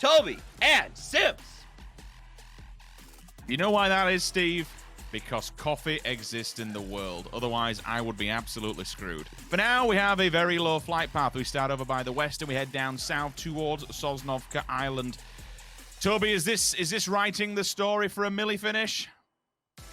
Toby and Sims. You know why that is, Steve? Because coffee exists in the world. Otherwise, I would be absolutely screwed. For now, we have a very low flight path. We start over by the west and we head down south towards Sosnovka Island. Toby, is this writing the story for a Millie finish?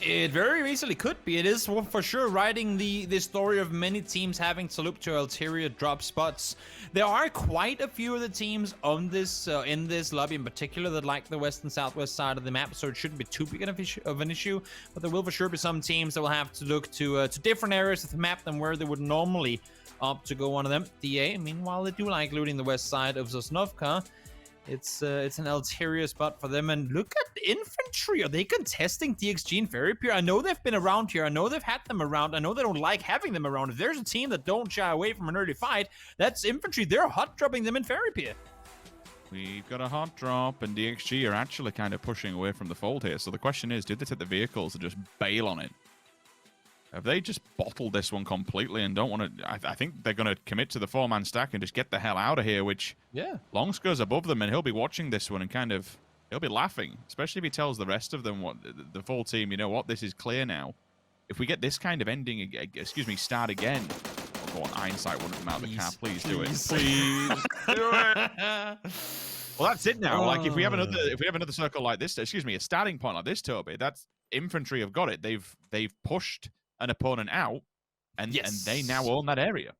It very easily could be. It is for sure writing the story of many teams having to look to ulterior drop spots. There are quite a few of the teams on this in this lobby in particular that like the west and southwest side of the map, so it shouldn't be too big of an issue. But there will for sure be some teams that will have to look to different areas of the map than where they would normally opt to go one of them. DA, meanwhile, they do like looting the west side of Sosnovka. It's an ulterior spot for them. And look at the infantry. Are they contesting DXG and Fairy Pier? I know they've been around here. I know they've had them around. I know they don't like having them around. If there's a team that don't shy away from an early fight, that's infantry. They're hot dropping them in Fairy Pier. We've got a hot drop, and DXG are actually kind of pushing away from the fold here. So the question is, did they take the vehicles and just bail on it? Have they just bottled this one completely and don't want to... I think they're going to commit to the four-man stack and just get the hell out of here, which... Yeah. Longscore's above them, and he'll be watching this one and kind of... He'll be laughing, especially if he tells the rest of them, what the full team, you know what, this is clear now. If we get this kind of ending... start again... Oh, go on, Einstein wouldn't come out of the car. Please do it. Please do it. Well, that's it now. Like, if we have another circle like this... a starting point like this, Toby, that's... Infantry have got it. They've pushed an opponent out, and they now own that area.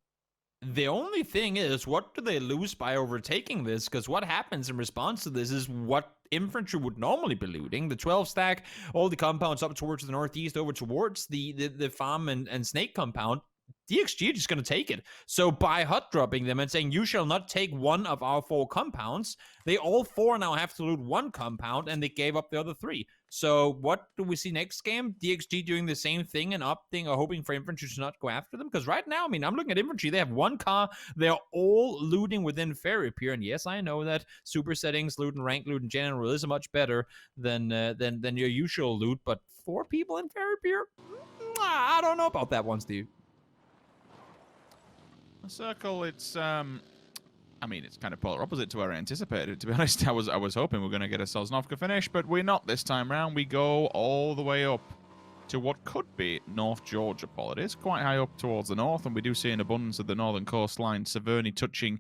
The only thing is, what do they lose by overtaking this? Because what happens in response to this is what infantry would normally be looting. The 12 stack, all the compounds up towards the northeast, over towards the farm and snake compound. DXG are just going to take it. So by hot dropping them and saying, you shall not take one of our 4 compounds, they all 4 now have to loot 1 compound, and they gave up the other 3. So what do we see next game? DXG doing the same thing and opting or hoping for infantry to not go after them? Because right now, I mean, I'm looking at infantry. They have 1 car. They're all looting within Fairy Pier. And yes, I know that super settings, loot and rank loot in general is much better than your usual loot. But 4 people in Fairy Pier? I don't know about that one, Steve. The circle, it's it's kind of polar opposite to where I anticipated. To be honest, I was hoping we were going to get a Sosnovka finish, but we're not this time round. We go all the way up to what could be North Georgia, Paul. It is quite high up towards the north, and we do see an abundance of the northern coastline, Severny touching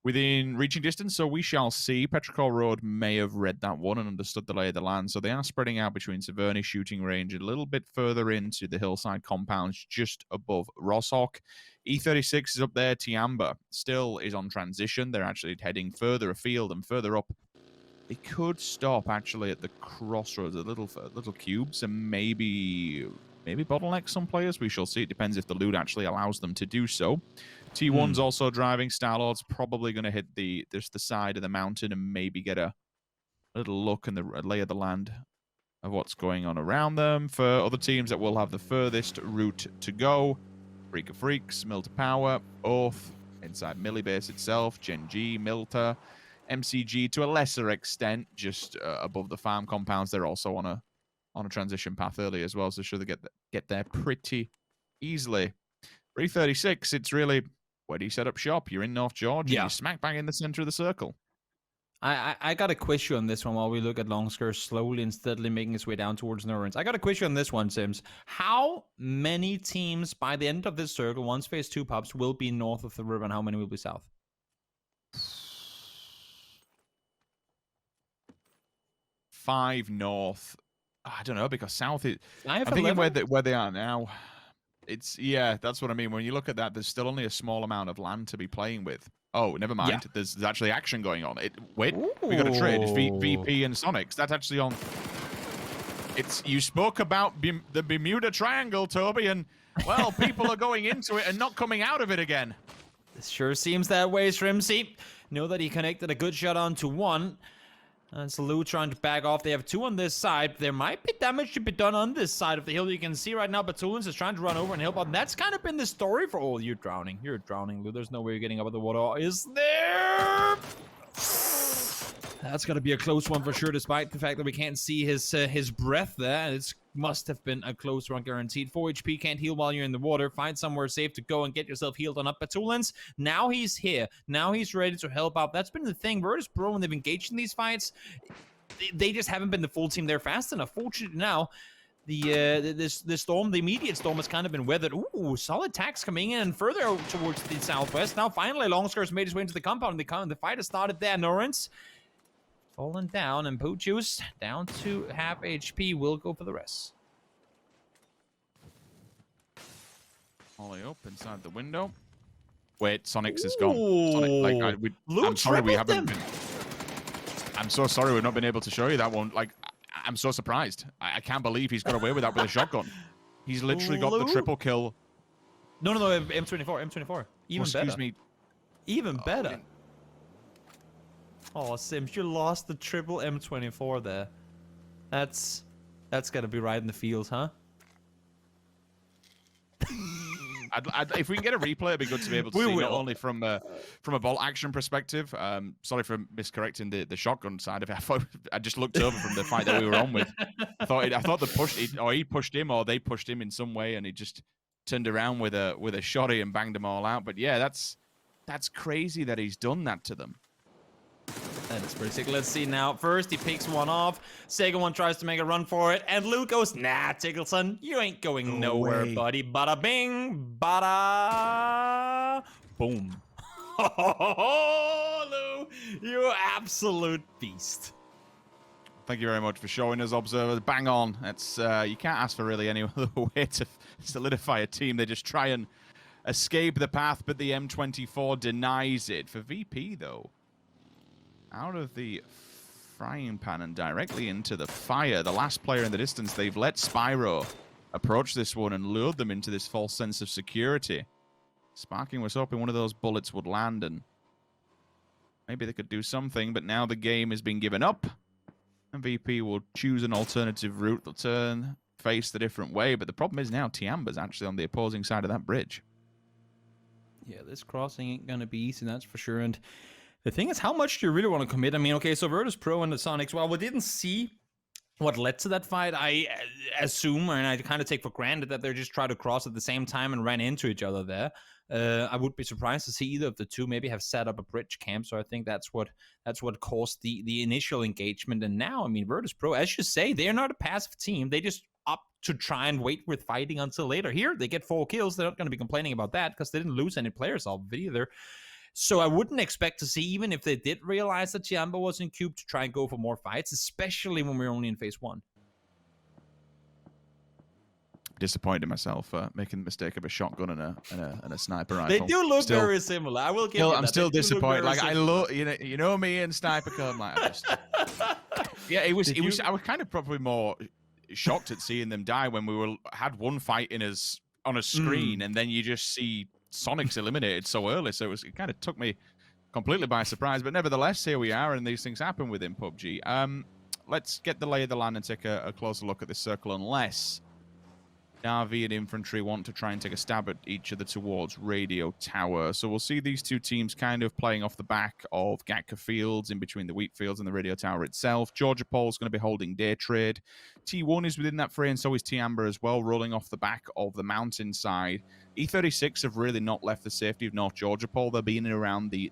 within reaching distance, so we shall see. Petrichor Road may have read that one and understood the lay of the land, so they are spreading out between Severny shooting range a little bit further into the hillside compounds just above Rosshawk. E36 is up there. Tiamba still is on transition. They're actually heading further afield and further up. They could stop actually at the crossroads, a little cubes, and maybe bottleneck some players. We shall see. It depends if the loot actually allows them to do so. T1's also driving. Starlord's probably going to hit the side of the mountain and maybe get a little look and the lay of the land of what's going on around them. For other teams that will have the furthest route to go, Freak of Freaks, Milta Power, Oath, inside Millie Base itself, Gen G, Milta, MCG to a lesser extent, just above the farm compounds. They're also on a transition path early as well, so sure they get there pretty easily. 336, it's really, where do you set up shop? You're in North Georgia, you're smack bang in the center of the circle. I got a question on this one while we look at Longscare slowly and steadily making its way down towards Norrens. I got a question on this one, Sims. How many teams by the end of this circle, once phase 2 pops, will be north of the river, and how many will be south? 5 north. I don't know, because south is... I'm thinking where they are now. That's what I mean. When you look at that, there's still only a small amount of land to be playing with. Oh, never mind. Yeah. There's actually action going on. We got a trade. It's VP and Sonics. That's actually on. You spoke about the Bermuda Triangle, Toby, and, well, people are going into it and not coming out of it again. It sure seems that way, Shrimsy. Know that he connected a good shot onto one. Salute trying to back off. They have 2 on this side. There might be damage to be done on this side of the hill. You can see right now Batulins is trying to run over and help out. And that's kind of been the story for all. You're drowning. You're drowning, Lou. There's no way you're getting up with the water. Is there? That's going to be a close one for sure, despite the fact that we can't see his breath there. It must have been a close one, guaranteed. 4 HP, can't heal while you're in the water. Find somewhere safe to go and get yourself healed on up. Petulance, now he's here. Now he's ready to help out. That's been the thing. Virtus Pro, when they've engaged in these fights, they just haven't been the full team there fast enough. Fortunately now, the storm, the immediate storm, has kind of been weathered. Ooh, solid attacks coming in further towards the southwest. Now finally, Longscar's made his way into the compound. The fight has started there. Norrens fallen down, and Poojuice down to half HP. Will go for the rest. Ollie up inside the window. Wait, Sonic's is gone. Sonic, I'm sorry we haven't been. I'm so sorry we've not been able to show you that one. Like, I'm so surprised. I can't believe he's got away with that with a shotgun. He's literally got the triple kill. No, M24. Even better. Excuse me. Even better. Oh, Sims, you lost the triple M24 there. That's gotta be right in the field, huh? If we can get a replay, it'd be good to be able to see not only from a bolt action perspective. Sorry for miscorrecting the shotgun side of it. I just looked over from the fight that we were on with. I thought he pushed him, or they pushed him in some way, and he just turned around with a shotty and banged them all out. But yeah, that's crazy that he's done that to them. That is pretty sick. Let's see now. First, he picks one off. Second one tries to make a run for it. And Luke goes, nah, Tickleson, you ain't going nowhere, buddy. Bada bing, bada boom. Oh, Lou, you absolute beast. Thank you very much for showing us, observers. Bang on. It's you can't ask for really any other way to solidify a team. They just try and escape the path, but the M24 denies it. For VP, though, out of the frying pan and directly into the fire. The last player in the distance, they've let Spyro approach this one and lured them into this false sense of security. Sparking was hoping one of those bullets would land and maybe they could do something, but now the game has been given up. And VP will choose an alternative route. They'll face the different way, but the problem is now Tiamba's actually on the opposing side of that bridge. Yeah, this crossing ain't gonna be easy, that's for sure. And the thing is, how much do you really want to commit? I mean, okay, so Virtus Pro and the Sonics, well, we didn't see what led to that fight. I assume, and I kind of take for granted that they just tried to cross at the same time and ran into each other there. I would be surprised to see either of the two maybe have set up a bridge camp. So I think that's what caused the initial engagement. And now, I mean, Virtus Pro, as you say, they're not a passive team. They just opt to try and wait with fighting until later. Here, they get 4 kills. They're not going to be complaining about that because they didn't lose any players off of it either. So I wouldn't expect to see, even if they did realize that Tiamba was in Cube, to try and go for more fights, especially when we're only in phase 1. Disappointed myself making the mistake of a shotgun and a sniper rifle. They do look very similar. I will give you that. I'm still disappointed. Like I look, you know me and sniper code. Like, yeah, it was. I was kind of probably more shocked at seeing them die when we had one fight on a screen, and then you just see Sonic's eliminated so early. So it kind of took me completely by surprise. But nevertheless, here we are, and these things happen within PUBG. Let's get the lay of the land and take a closer look at this circle, unless Na'Vi and Infantry want to try and take a stab at each other towards Radio Tower. So we'll see these two teams kind of playing off the back of Gatka Fields, in between the wheat fields and the Radio Tower itself. Georgia Pole's going to be holding day trade. T1 is within that fray, and so is Tiamba as well, rolling off the back of the mountainside. E36 have really not left the safety of North Georgia Pole. They're being around the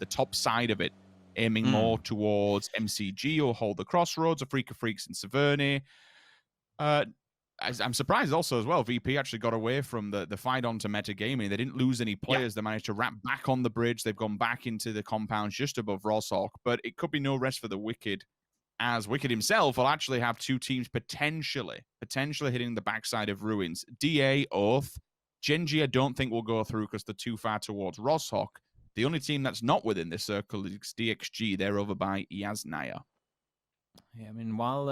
top side of it, aiming more towards MCG or hold the crossroads, Afrika Freaks and Severny. I'm surprised also as well, VP actually got away from the fight onto metagaming. They didn't lose any players. They managed to wrap back on the bridge. They've gone back into the compounds just above Rosshawk, but it could be no rest for the Wicked, as Wicked himself will actually have two teams potentially hitting the backside of Ruins. DA, Oath, Genji I don't think will go through because they're too far towards Rosshawk. The only team that's not within this circle is DXG. They're over by Yasnaya. Yeah, I mean, while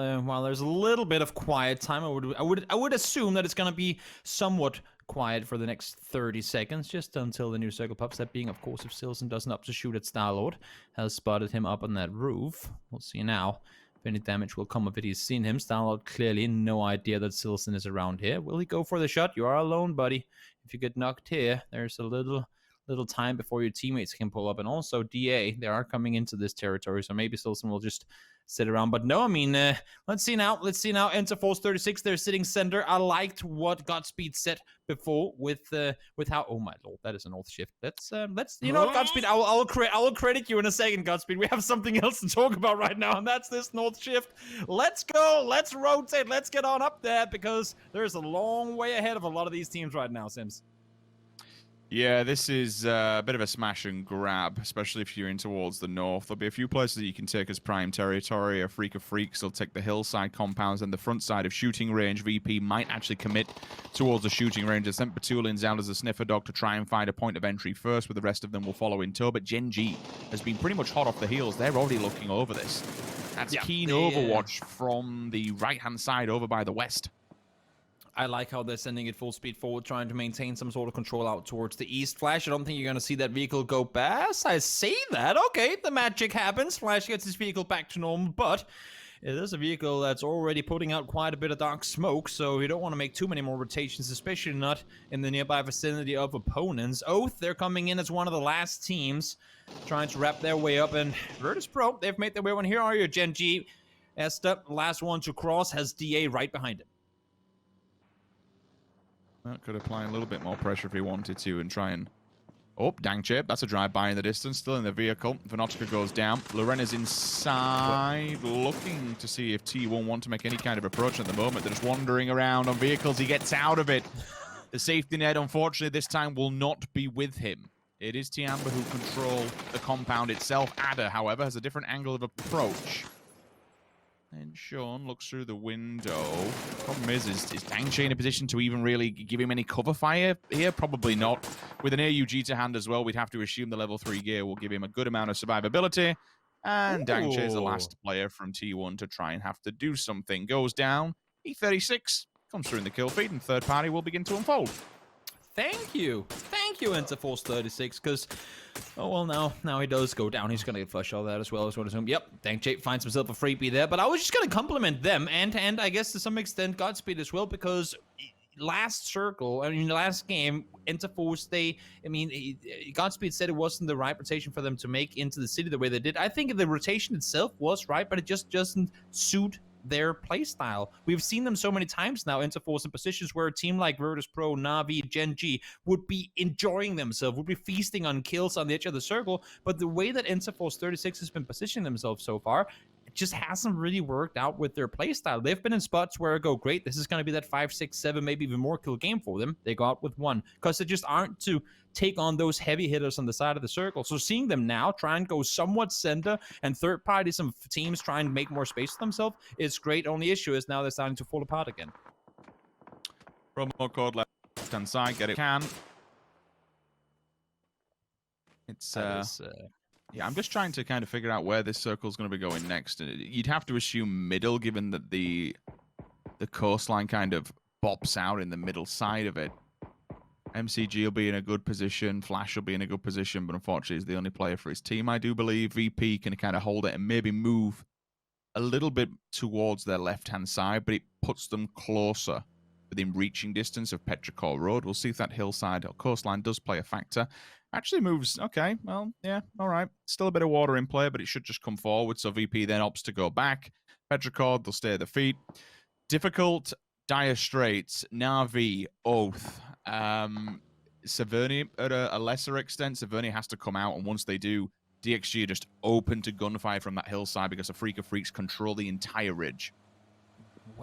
there's a little bit of quiet time, I would assume that it's gonna be somewhat quiet for the next 30 seconds, just until the new circle pops. That being, of course, if Silson doesn't up to shoot at Starlord, has spotted him up on that roof. We'll see now if any damage will come of it. He's seen him. Starlord clearly no idea that Silson is around here. Will he go for the shot? You are alone, buddy. If you get knocked here, there's a little little time before your teammates can pull up. And also DA, they are coming into this territory, so maybe Silson will just sit around. But no, I mean, let's see now. Enter Force 36. They're sitting center. I liked what Godspeed said before with how. Oh my lord, that is an North shift. Let's you know what, Godspeed. I will credit you in a second, Godspeed. We have something else to talk about right now, and that's this North shift. Let's go. Let's rotate. Let's get on up there because there's a long way ahead of a lot of these teams right now, Sims. Yeah, this is a bit of a smash and grab, especially if you're in towards the north. There'll be a few places that you can take as prime territory. A Freak of Freaks will take the hillside compounds and the front side of shooting range. VP might actually commit towards the shooting range. They sent Batulins out as a sniffer dog to try and find a point of entry first, but the rest of them will follow in tow. But Gen G has been pretty much hot off the heels. They're already looking over this. That's keen overwatch from the right-hand side over by the west. I like how they're sending it full speed forward, trying to maintain some sort of control out towards the east. Flash, I don't think you're going to see that vehicle go past. I say that. Okay, the magic happens. Flash gets his vehicle back to normal, but it is a vehicle that's already putting out quite a bit of dark smoke, so you don't want to make too many more rotations, especially not in the nearby vicinity of opponents. Oath, they're coming in as one of the last teams, trying to wrap their way up, and Virtus Pro, they've made their way on. Here are your Gen G. Esther, last one to cross, has DA right behind him. That could apply a little bit more pressure if he wanted to and try and... Oh, dang chip. That's a drive-by in the distance. Still in the vehicle. Venotica goes down. Lorena's inside, looking to see if T1 want to make any kind of approach at the moment. They're just wandering around on vehicles. He gets out of it. The safety net, unfortunately, this time will not be with him. It is Tiamba who control the compound itself. Ada, however, has a different angle of approach. And Sean looks through the window. Problem is Dangche in a position to even really give him any cover fire here? Probably not. With an AUG to hand as well, we'd have to assume the level 3 gear will give him a good amount of survivability. And Dangche is the last player from T1 to try and have to do something. Goes down. E36 comes through in the kill feed, and third party will begin to unfold. Thank you, Enter Force 36, because, oh, well, now he does go down. He's going to get flush all that as well. Yep, Dangche finds himself a freebie there, but I was just going to compliment them, and I guess to some extent Godspeed as well, because last game, Enter Force, Godspeed said it wasn't the right rotation for them to make into the city the way they did. I think the rotation itself was right, but it just doesn't suit their playstyle. We've seen them so many times now, Interforce, in positions where a team like Virtus Pro, Na'Vi, Gen G would be enjoying themselves, would be feasting on kills on the edge of the circle, but the way that Interforce 36 has been positioning themselves so far, it just hasn't really worked out with their playstyle. They've been in spots where I go, great, this is going to be that 5, 6, 7, maybe even more kill game for them. They go out with 1, because they just aren't to take on those heavy hitters on the side of the circle. So seeing them now try and go somewhat center and third party, some teams try and make more space for themselves, is great. Only issue is now they're starting to fall apart again. Promo code left hand side, get it. Can. It's yeah, I'm just trying to kind of figure out where this circle's going to be going next. You'd have to assume middle, given that the coastline kind of bops out in the middle side of it. MCG will be in a good position. Flash will be in a good position, but unfortunately, he's the only player for his team. I do believe VP can kind of hold it and maybe move a little bit towards their left-hand side, but it puts them closer within reaching distance of Petrichor Road. We'll see if that hillside or coastline does play a factor. Actually moves, okay, well, yeah, all right. Still a bit of water in play, but it should just come forward, so VP then opts to go back. Petrichor, they'll stay at the feet. Difficult, dire straits, Na'Vi, Oath. Severny, at a lesser extent, Severny has to come out, and once they do, DXG are just open to gunfire from that hillside because the Freak of Freaks control the entire ridge.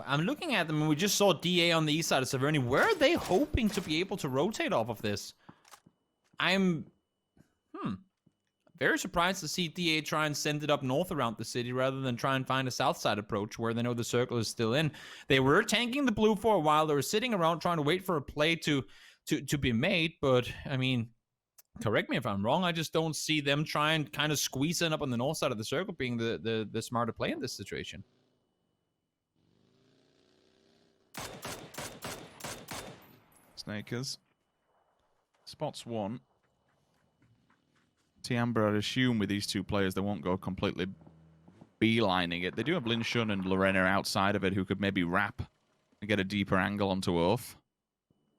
I'm looking at them, and we just saw DA on the east side of Severny. Where are they hoping to be able to rotate off of this? I'm very surprised to see DA try and send it up north around the city rather than try and find a south side approach where they know the circle is still in. They were tanking the blue for a while. They were sitting around trying to wait for a play to be made, but I mean, correct me if I'm wrong, I just don't see them trying kind of squeezing up on the north side of the circle being the smarter play in this situation. Snakers. Spots 1. Tiamba, I'd assume with these two players, they won't go completely beelining it. They do have Linshun and Lorena outside of it who could maybe wrap and get a deeper angle onto Oath.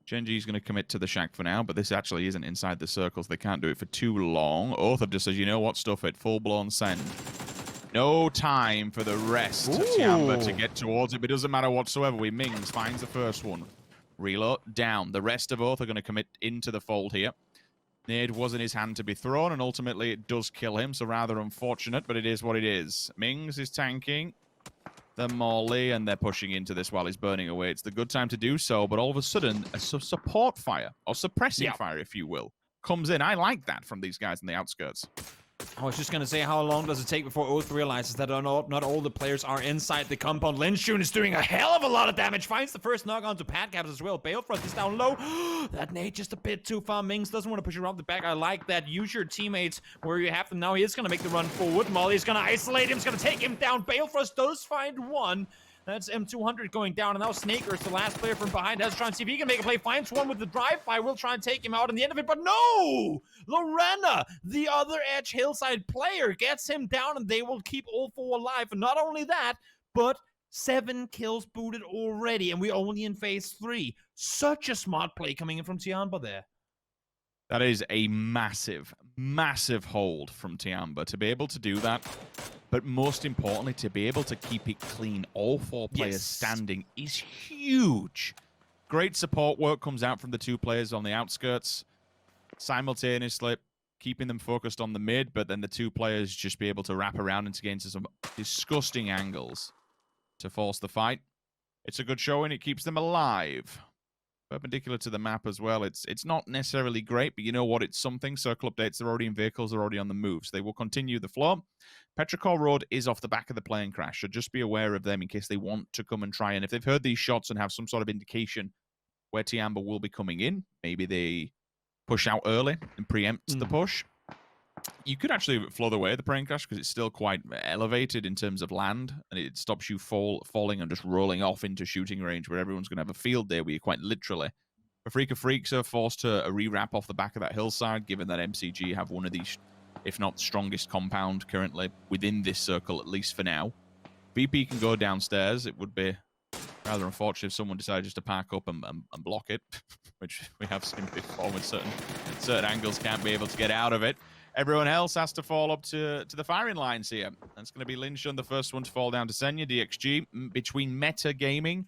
Genji's going to commit to the shack for now, but this actually isn't inside the circles. They can't do it for too long. Othar just says, you know what, stuff it. Full-blown send. No time for the rest of Tiamba to get towards it, but it doesn't matter whatsoever. Mings finds the first one. Reload down. The rest of Oath are going to commit into the fold here. Nade was in his hand to be thrown, and ultimately it does kill him, so rather unfortunate, but it is what it is. Mings is tanking the molly, and they're pushing into this while he's burning away. It's the good time to do so, but all of a sudden, a support fire, or suppressing fire, if you will, comes in. I like that from these guys in the outskirts. I was just going to say, how long does it take before Oath realizes that not all the players are inside the compound? Linshun is doing a hell of a lot of damage. Finds the first knock onto Padcaps as well. Balefrost is down low. That nade just a bit too far. Mings doesn't want to push around the back. I like that. Use your teammates where you have them now. He is going to make the run forward. Molly is going to isolate him. He's going to take him down. Balefrost does find one. That's M200 going down, and now Snaker is the last player from behind. Has to try and see if he can make a play. Finds one with the drive-by. Will try and take him out in the end of it, but no! Lorena, the other edge hillside player, gets him down, and they will keep all four alive. And not only that, but 7 kills booted already, and we're only in phase 3. Such a smart play coming in from Tiamba there. That is a massive, massive hold from Tiamba to be able to do that. But most importantly, to be able to keep it clean, all 4 players standing, is huge. Great support work comes out from the 2 players on the outskirts, simultaneously keeping them focused on the mid, but then the 2 players just be able to wrap around and get into some disgusting angles to force the fight. It's a good showing. It keeps them alive. Perpendicular to the map as well. It's not necessarily great, but you know what? It's something. Circle updates, they're already in vehicles, they're already on the move. So they will continue the flow. Petrichor Road is off the back of the plane crash, so just be aware of them in case they want to come and try. And if they've heard these shots and have some sort of indication where Tiamba will be coming in, maybe they push out early and preempt the push. You could actually flow the way of the plane crash because it's still quite elevated in terms of land, and it stops you falling and just rolling off into shooting range where everyone's going to have a field day where you quite literally. The Freak of Freaks are forced to re-wrap off the back of that hillside, given that MCG have one of these, if not strongest compound currently within this circle, at least for now. VP can go downstairs. It would be rather unfortunate if someone decided just to park up and block it, which we have seen before with certain angles can't be able to get out of it. Everyone else has to fall up to the firing lines here. That's going to be Linshun, the first one to fall down to Senya. DXG between Meta Gaming.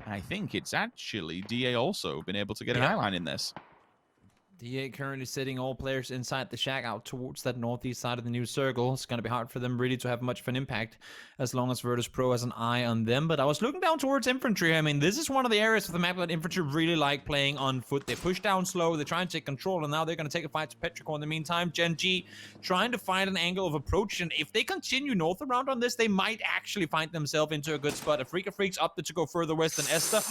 I think it's actually DA also been able to get an eye line in this. DA currently sitting all players inside the shack out towards that northeast side of the new circle. It's going to be hard for them really to have much of an impact as long as Virtus Pro has an eye on them. But I was looking down towards infantry. I mean, this is one of the areas of the map that infantry really like playing on foot. They push down slow, they try and take control, and now they're going to take a fight to Petrichor in the meantime. Genji trying to find an angle of approach, and if they continue north around on this, they might actually find themselves into a good spot. A Freak of Freaks opted to go further west than Esther.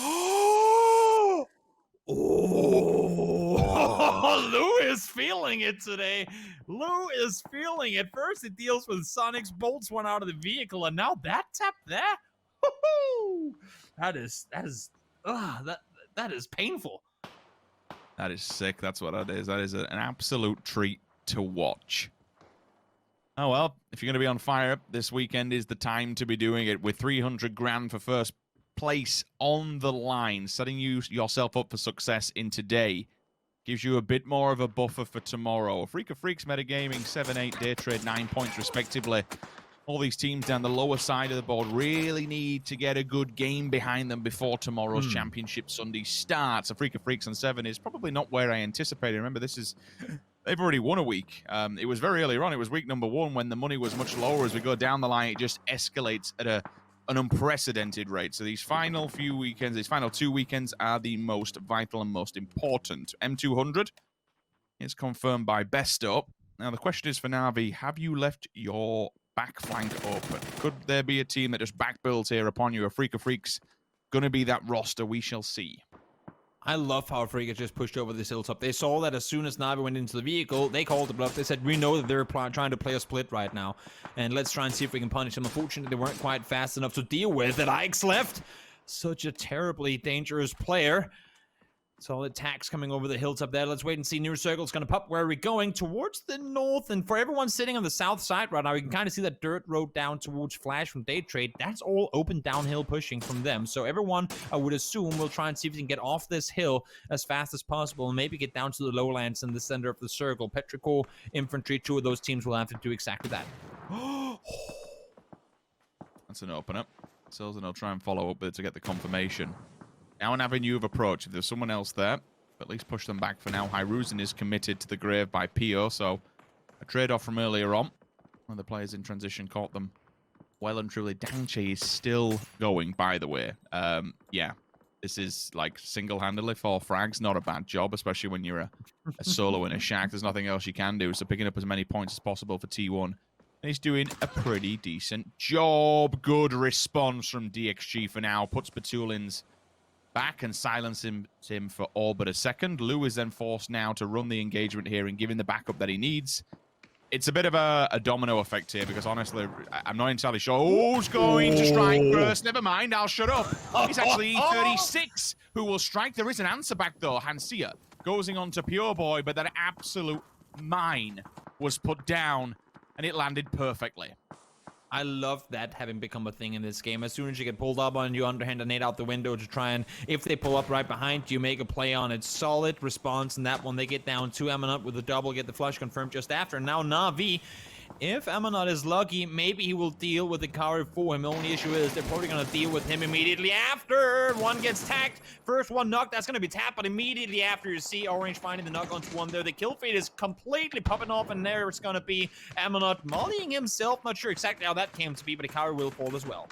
Oh, Lou is feeling it today. Lou is feeling it. First, he deals with Sonic's bolts one out of the vehicle, and now that tap there. Woo-hoo! That is painful. That is sick. That's what that is. That is an absolute treat to watch. Oh well, if you're going to be on fire, this weekend is the time to be doing it with 300 grand for first place on the line, setting yourself up for success in today. Gives you a bit more of a buffer for tomorrow. Freak of Freaks, Metagaming, 7-8, Day Trade, 9 points respectively. All these teams down the lower side of the board really need to get a good game behind them before tomorrow's Championship Sunday starts. A Freak of Freaks on 7 is probably not where I anticipated. Remember, they've already won a week. It was very early on. It was week number 1 when the money was much lower. As we go down the line, it just escalates at an unprecedented rate. So these final 2 weekends are the most vital and most important. M200 is confirmed by Best Up. Now the question is for Na'Vi, have you left your back flank open? Could there be a team that just back builds here upon you? A Freak of Freaks gonna be that roster? We shall see. I love how Freak just pushed over this hilltop. They saw that as soon as Na'Vi went into the vehicle, they called the bluff. They said, we know that they're trying to play a split right now, and let's try and see if we can punish them. Unfortunately, they weren't quite fast enough to deal with it. Ike's left. Such a terribly dangerous player. Solid attacks coming over the hilltop there. Let's wait and see. New circle's going to pop. Where are we going? Towards the north. And for everyone sitting on the south side right now, you can kind of see that dirt road down towards Flash from Day Trade. That's all open downhill pushing from them. So everyone, I would assume, will try and see if they can get off this hill as fast as possible and maybe get down to the lowlands in the center of the circle. Petrichor, Infantry, 2 of those teams will have to do exactly that. That's an opener. Silzen will try and follow up with it to get the confirmation. Now an avenue of approach. If there's someone else there, at least push them back for now. Hyruzen is committed to the grave by Pio, so a trade-off from earlier on. One of the players in transition caught them well and truly. Dangche is still going, by the way. Yeah, this is like single-handedly 4 frags. Not a bad job, especially when you're a solo in a shack. There's nothing else you can do, so picking up as many points as possible for T1. And he's doing a pretty decent job. Good response from DXG for now. Puts Batulin's back and silence him for all but a second. Lou is then forced now to run the engagement here and give him the backup that he needs. It's a bit of a domino effect here because honestly, I'm not entirely sure who's going to strike first. Never mind, I'll shut up. It's actually E36 who will strike. There is an answer back though. Hansia goes on to Pure Boy, but that absolute mine was put down and it landed perfectly. I love that having become a thing in this game. As soon as you get pulled up on, you underhand a nade out the window to try and, if they pull up right behind you, make a play on it. Solid response in that one. They get down to Amanut with a double, get the flush confirmed just after. Now Na'Vi, if Amanut is lucky, maybe he will deal with the Kari for him. The only issue is they're probably going to deal with him immediately after. One gets tagged. First one knocked. That's going to be tapped, but immediately after you see Orange finding the knock onto one there. The kill feed is completely popping off, and there it's going to be Amanut mollying himself. Not sure exactly how that came to be, but the Kari will fall as well.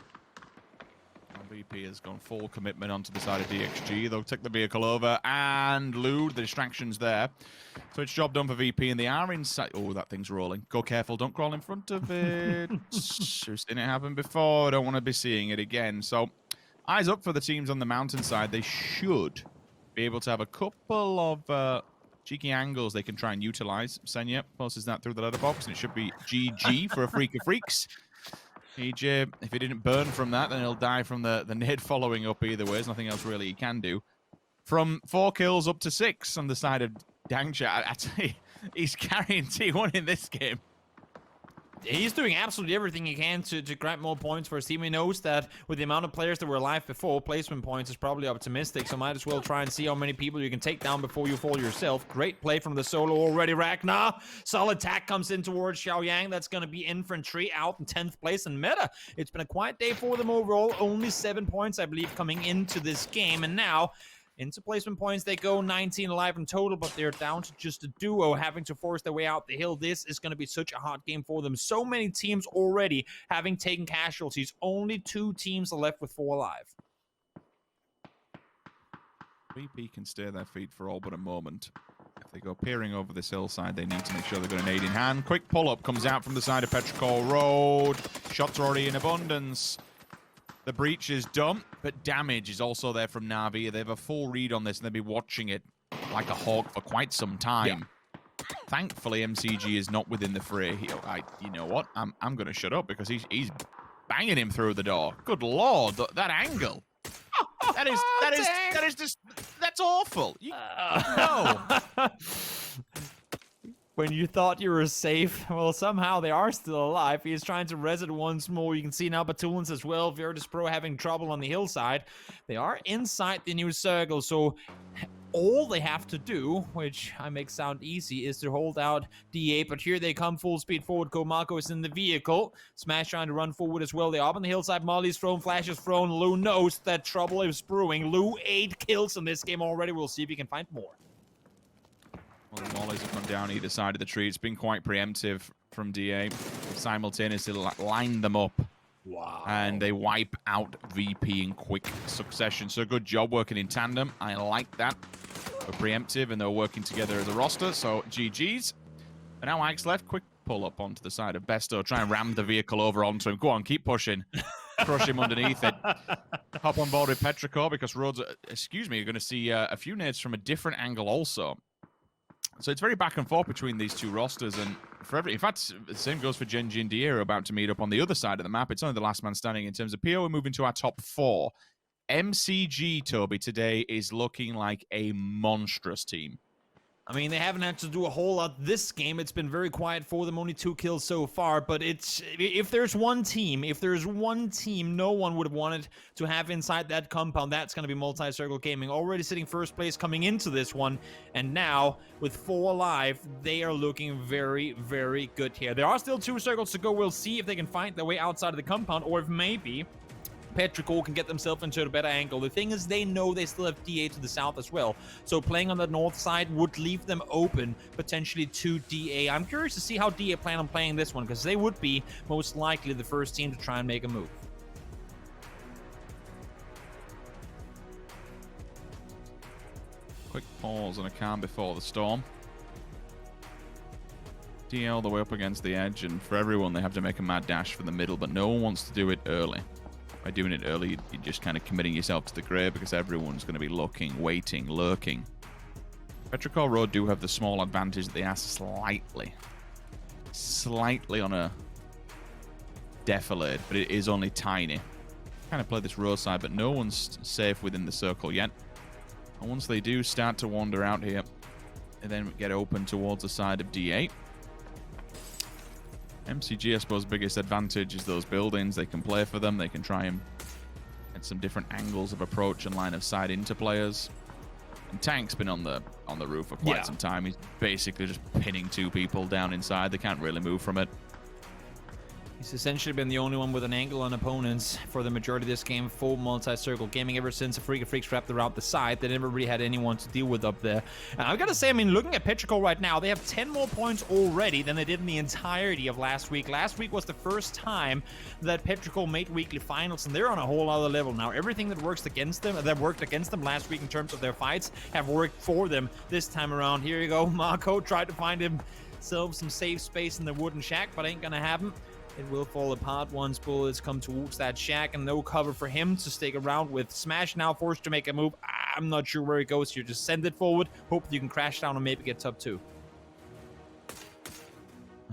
VP has gone full commitment onto the side of DXG. They'll take the vehicle over and Lude. The distraction's there. So it's job done for VP and they are inside. Oh, that thing's rolling. Go careful. Don't crawl in front of it. Just didn't happen before. I don't want to be seeing it again. So eyes up for the teams on the mountainside. They should be able to have a couple of cheeky angles they can try and utilize. Senya passes that through the letterbox and it should be GG for a Freak of Freaks. EJ, if he didn't burn from that, then he'll die from the nade following up either way. There's nothing else really he can do. From 4 kills up to 6 on the side of Dangcha, I tell you, he's carrying T1 in this game. He's doing absolutely everything he can to grab more points for his team. He knows that with the amount of players that were alive before, placement points is probably optimistic, so might as well try and see how many people you can take down before you fall yourself. Great play from the solo already, Ragnar. Solid attack comes in towards Xiaoyang. That's going to be Infantry out in 10th place in meta. It's been a quiet day for them overall. Only 7 points, I believe, coming into this game, and now into placement points, they go 19 alive in total, but they're down to just a duo, having to force their way out the hill. This is going to be such a hard game for them. So many teams already having taken casualties. Only 2 teams are left with 4 alive. VP can stay their feet for all but a moment. If they go peering over this hillside, they need to make sure they've got an aid in hand. Quick pull-up comes out from the side of Petrichor Road. Shots are already in abundance. The breach is done, but damage is also there from Na'Vi. They have a full read on this, and they'll be watching it like a hawk for quite some time. Yeah. Thankfully, MCG is not within the fray. You know what? I'm going to shut up because he's banging him through the door. Good lord, that angle. That is just that's awful. No. When you thought you were safe, well, somehow they are still alive. He is trying to res it once more. You can see now Batulins as well. Virtus Pro having trouble on the hillside. They are inside the new circle, so all they have to do, which I make sound easy, is to hold out D8, but here they come full speed forward. Komako is in the vehicle. Smash trying to run forward as well. They are up on the hillside. Molly's thrown, Flash is thrown. Lou knows that trouble is brewing. Lou 8 kills in this game already. We'll see if he can find more. Well, the mollies have gone down either side of the tree. It's been quite preemptive from DA. Simultaneously line them up. Wow. And they wipe out VP in quick succession. So good job working in tandem. I like that. They're preemptive and they're working together as a roster. So GG's. And now Ike's left. Quick pull up onto the side of Besto. Try and ram the vehicle over onto him. Go on, keep pushing. Crush him underneath it. Hop on board with Petrichor because Rhodes, excuse me, you're going to see a few nades from a different angle also. So it's very back and forth between these two rosters, and in fact, the same goes for Genji and Diero about to meet up on the other side of the map. It's only the last man standing in terms of PO. We're moving to our top 4. MCG, Toby, today is looking like a monstrous team. I mean, they haven't had to do a whole lot this game. It's been very quiet for them, only 2 kills so far. But if there's one team no one would have wanted to have inside that compound, that's going to be Multi-Circle Gaming. Already sitting first place coming into this one. And now, with 4 alive, they are looking very, very good here. There are still 2 circles to go. We'll see if they can find their way outside of the compound, or if maybe Petrichor can get themselves into a better angle. The thing is, they know they still have DA to the south as well. So playing on the north side would leave them open, potentially to DA. I'm curious to see how DA plan on playing this one, because they would be most likely the first team to try and make a move. Quick pause and a calm before the storm. DA all the way up against the edge, and for everyone, they have to make a mad dash for the middle, but no one wants to do it early. By doing it early, you're just kind of committing yourself to the grave, because everyone's going to be looking, waiting, lurking. Petrichor Road do have the small advantage that they are slightly on a defilade, but it is only tiny. Kind of play this roadside, but no one's safe within the circle yet. And once they do start to wander out here, they then get open towards the side of D8. MCG, I suppose, biggest advantage is those buildings. They can play for them. They can try and get some different angles of approach and line of sight into players. And Tank's been on the roof for quite some time. He's basically just pinning 2 people down inside. They can't really move from it. He's essentially been the only one with an angle on opponents for the majority of this game. Full Multi-Circle Gaming ever since a Freak of Freaks wrapped around the side. They never really had anyone to deal with up there. And I've got to say, I mean, looking at Petrichor right now, they have 10 more points already than they did in the entirety of last week. Last week was the first time that Petrichor made weekly finals, and they're on a whole other level now. Everything that worked against them last week in terms of their fights have worked for them this time around. Here you go. Marco tried to find himself some safe space in the wooden shack, but ain't gonna happen. It will fall apart once bullets come towards that shack, and no cover for him to stick around with. Smash now forced to make a move. I'm not sure where it goes here. Just send it forward. Hope you can crash down and maybe get top 2.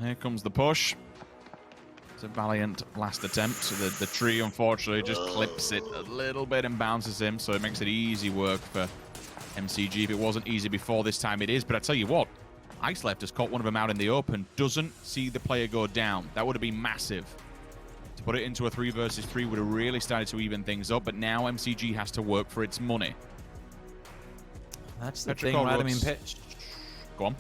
Here comes the push. It's a valiant last attempt. So the tree, unfortunately, just clips it a little bit and bounces him, so it makes it easy work for MCG. If it wasn't easy before, this time it is. But I tell you what, Ice Left has caught one of them out in the open, doesn't see the player go down. That would have been massive. To put it into a 3 versus 3 would have really started to even things up, but now MCG has to work for its money. That's the thing, right? I mean, go on.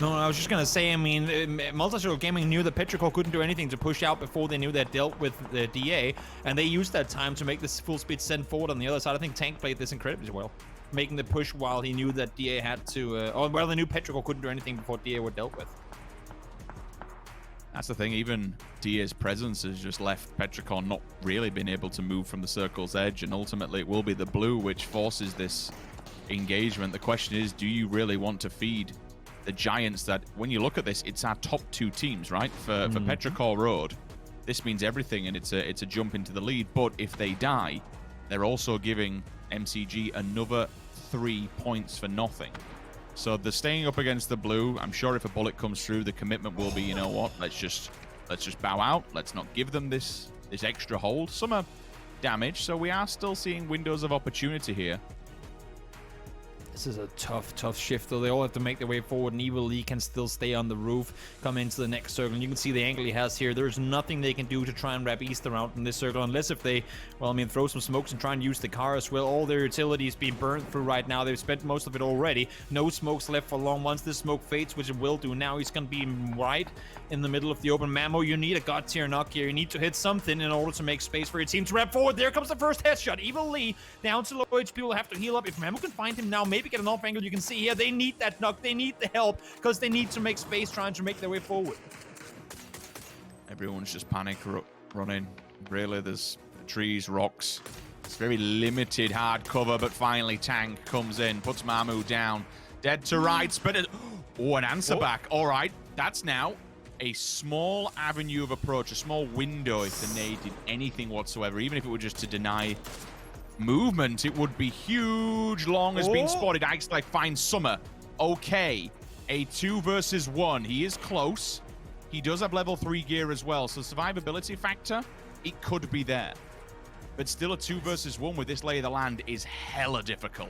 No, I was just going to say, I mean, Multi-Circle Gaming knew that Petrichor couldn't do anything to push out before they knew they had dealt with the DA, and they used that time to make this full speed send forward on the other side. I think Tank played this incredibly well, making the push while he knew that DA had to, well, they knew Petrichor couldn't do anything before DA were dealt with. That's the thing, even DA's presence has just left Petrichor not really being able to move from the circle's edge, and ultimately it will be the blue which forces this engagement. The question is, do you really want to feed the Giants that, when you look at this, it's our top 2 teams, right? For Petrichor Road, this means everything, and it's a jump into the lead, but if they die, they're also giving MCG another 3 points for nothing. So they're staying up against the blue. I'm sure if a bullet comes through, the commitment will be, you know what, let's just bow out. Let's not give them this extra hold. Some are damaged, so we are still seeing windows of opportunity here. This is a tough shift, though. They all have to make their way forward, and Evil Lee can still stay on the roof, come into the next circle. And you can see the angle he has here. There's nothing they can do to try and wrap East around in this circle, unless if they, well, I mean, throw some smokes and try and use the car as well. All their utilities being burned through right now. They've spent most of it already. No smokes left for long. Once this smoke fades, which it will do now, he's going to be right in the middle of the open. Mamo, you need a god tier knock here. You need to hit something in order to make space for your team to wrap forward. There comes the first headshot. Evil Lee down to low HP will have to heal up. If Mamo can find him now, maybe get an off angle. You can see here, they need that knock. They need the help because they need to make space trying to make their way forward. Everyone's just panic running. Really, there's trees, rocks. It's very limited hard cover, but finally Tank comes in, puts Mamu down. Dead to right, spin it. Oh, an answer back. All right, that's now a small avenue of approach, a small window if the nade did anything whatsoever, even if it were just to deny movement. It would be huge. Long has been spotted. Ice like finds Summer. Okay, a 2 versus 1. He is close. He does have level 3 gear as well, so survivability factor, it could be there. but still a 2 versus 1 with this lay of the land is hella difficult.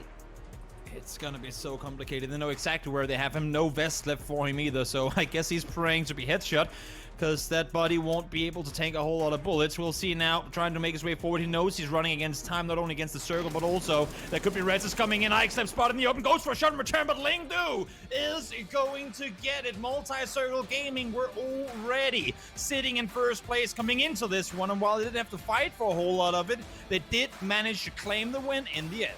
It's gonna be so complicated. They know exactly where they have him. No vest left for him either, so I guess he's praying to be headshot, because that body won't be able to take a whole lot of bullets. We'll see now, trying to make his way forward. He knows he's running against time, not only against the circle, but also there could be Reds coming in. Ike spot in the open, goes for a shot in return, but Lingdu is going to get it. Multi-Circle Gaming were already sitting in first place coming into this one, and while they didn't have to fight for a whole lot of it, they did manage to claim the win in the end.